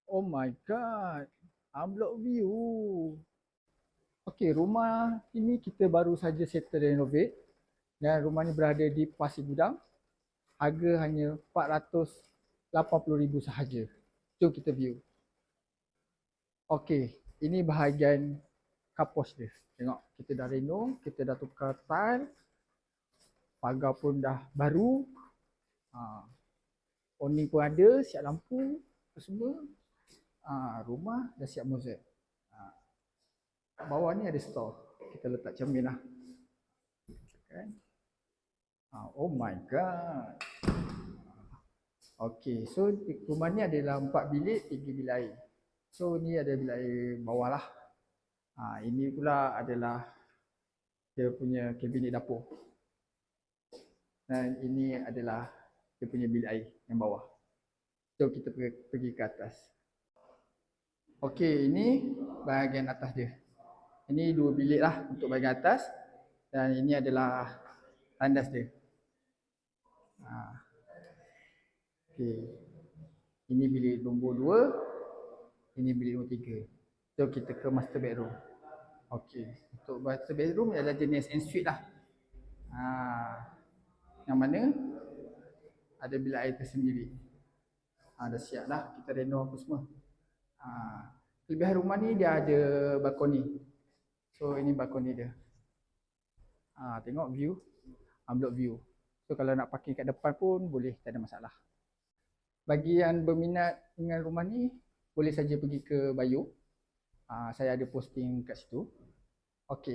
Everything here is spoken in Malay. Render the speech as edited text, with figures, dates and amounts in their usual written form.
Oh my god. Unblock view. Okey, rumah ini kita baru saja settle renovate dan rumah ni berada di Pasir Gudang. Harga hanya 480,000 sahaja. Jom kita view. Okey, ini bahagian kapos dia. Tengok, kita dah reno, kita dah tukar tile, pagar pun dah baru. Awning pun ada, siap lampu semua. Rumah dah siap mozek. Kat bawah ni ada store. Kita letak cermin lah. Kan? Oh my god. Okey, so rumah ni adalah 4 bilik, 3 bilik air. So ni ada bilik air bawah lah. Ini pula adalah dia punya kabinet dapur. Dan ini adalah dia punya bilik air yang bawah. So kita pergi ke atas. Okey, ini bahagian atas dia. Ini 2 bilik lah untuk bahagian atas. Dan ini adalah tandas dia. Okey. Ini bilik nombor 2. Ini bilik nombor 3. So kita ke master bedroom. Okey. Untuk master bedroom adalah jenis ensuite lah. Yang mana ada bilik air tersendiri. Dah siap dah kita reno apa semua. Kelebihan rumah ni dia ada balkoni. So ini balkoni dia. Tengok view. Unblock view. So kalau nak parking kat depan pun boleh, tak ada masalah. Bagi yang berminat dengan rumah ni, boleh saja pergi ke bio. Saya ada posting kat situ. Okey.